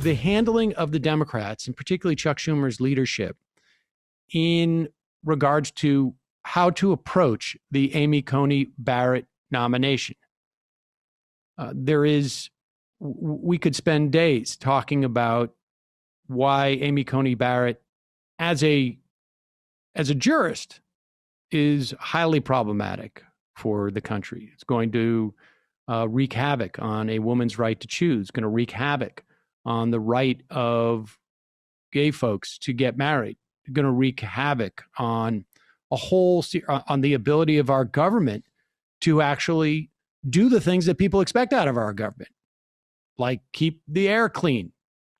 the handling of the Democrats, and particularly Chuck Schumer's leadership, in regards to how to approach the Amy Coney Barrett nomination. We could spend days talking about why Amy Coney Barrett, as a jurist, is highly problematic for the country. It's going to wreak havoc on a woman's right to choose, going to wreak havoc on the right of gay folks to get married, going to wreak havoc on on the ability of our government to actually do the things that people expect out of our government, like keep the air clean,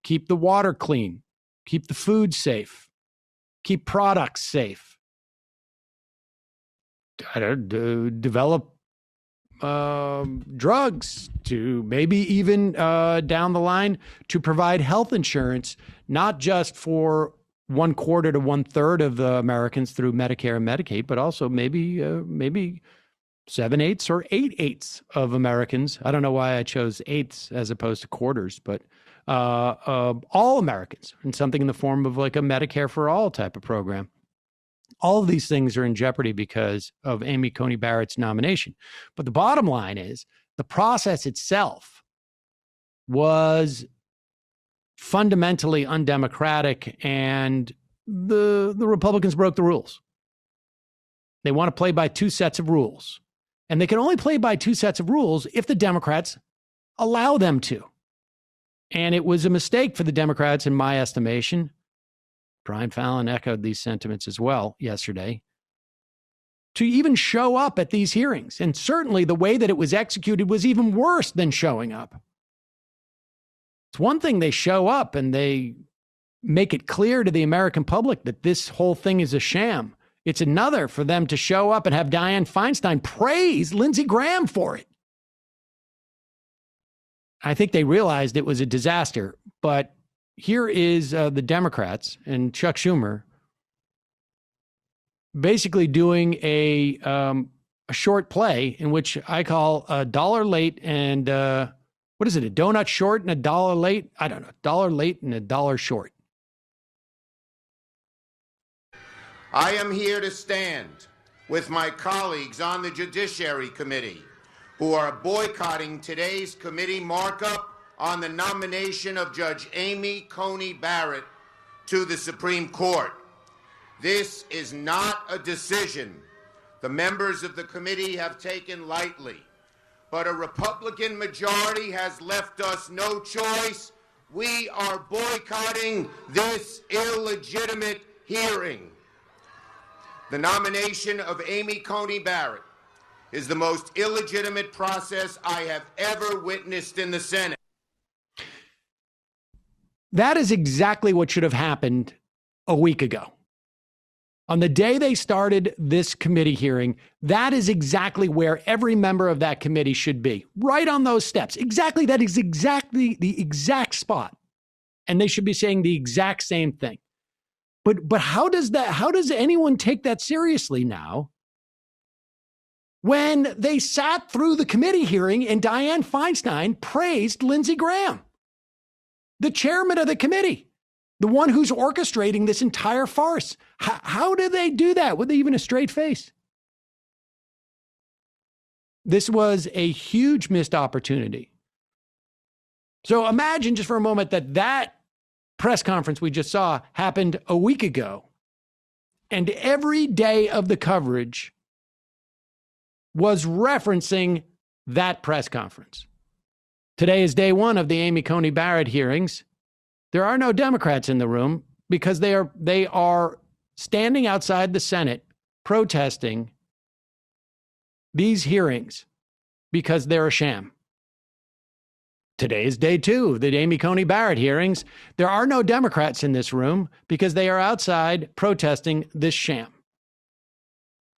keep the water clean, keep the food safe, keep products safe, develop drugs, to maybe even down the line to provide health insurance, not just for 1/4 to 1/3 of the Americans through Medicare and Medicaid, but also maybe 7/8 or 8/8 of Americans. I don't know why I chose eighths as opposed to quarters, but all Americans, in something in the form of like a Medicare for all type of program. All of these things are in jeopardy because of Amy Coney Barrett's nomination. But the bottom line is the process itself was fundamentally undemocratic, and the Republicans broke the rules. They want to play by two sets of rules, and they can only play by two sets of rules if the Democrats allow them to. And it was a mistake for the Democrats, in my estimation. Brian Fallon echoed these sentiments as well yesterday, to even show up at these hearings. And certainly the way that it was executed was even worse than showing up. It's one thing they show up and they make it clear to the American public that this whole thing is a sham. It's another for them to show up and have Dianne Feinstein praise Lindsey Graham for it. I think they realized it was a disaster, but here is the Democrats and Chuck Schumer basically doing a short play in which I call a dollar late and what is it? A donut short and a dollar late? I don't know. Dollar late and a dollar short. I am here to stand with my colleagues on the Judiciary Committee who are boycotting today's committee markup on the nomination of Judge Amy Coney Barrett to the Supreme Court. This is not a decision the members of the committee have taken lightly, but a Republican majority has left us no choice. We are boycotting this illegitimate hearing. The nomination of Amy Coney Barrett is the most illegitimate process I have ever witnessed in the Senate. That is exactly what should have happened a week ago. On the day they started this committee hearing, that is exactly where every member of that committee should be, right on those steps. Exactly, that is exactly the exact spot. And they should be saying the exact same thing. But how does anyone take that seriously now when they sat through the committee hearing and Dianne Feinstein praised Lindsey Graham, the chairman of the committee, the one who's orchestrating this entire farce? How do they do that with even a straight face? This was a huge missed opportunity. So imagine just for a moment that press conference we just saw happened a week ago, and every day of the coverage was referencing that press conference. Today is day one of the Amy Coney Barrett hearings. There are no Democrats in the room because they are standing outside the Senate protesting these hearings because they're a sham. Today is day two of the Amy Coney Barrett hearings. There are no Democrats in this room because they are outside protesting this sham.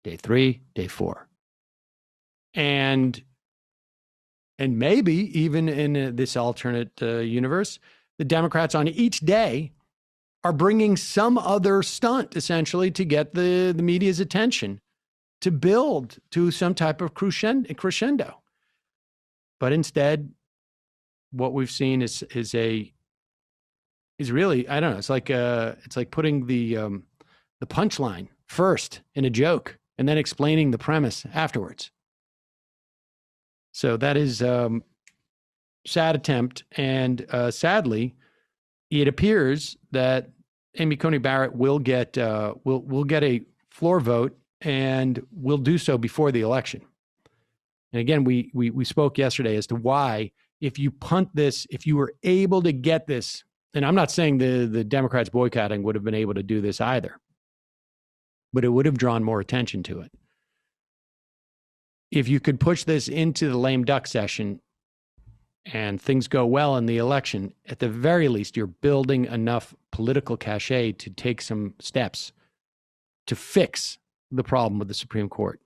Day three, day four. And maybe even in this alternate universe, the Democrats on each day are bringing some other stunt, essentially, to get the media's attention, to build to some type of crescendo. But instead, what we've seen is a is really, I don't know. It's like putting the punchline first in a joke and then explaining the premise afterwards. So that is sad attempt, and sadly, it appears that Amy Coney Barrett will get will get a floor vote, and will do so before the election. And again, we spoke yesterday as to why, if you punt this, if you were able to get this, and I'm not saying the Democrats boycotting would have been able to do this either, but it would have drawn more attention to it. If you could push this into the lame duck session and things go well in the election, at the very least, you're building enough political cachet to take some steps to fix the problem with the Supreme Court.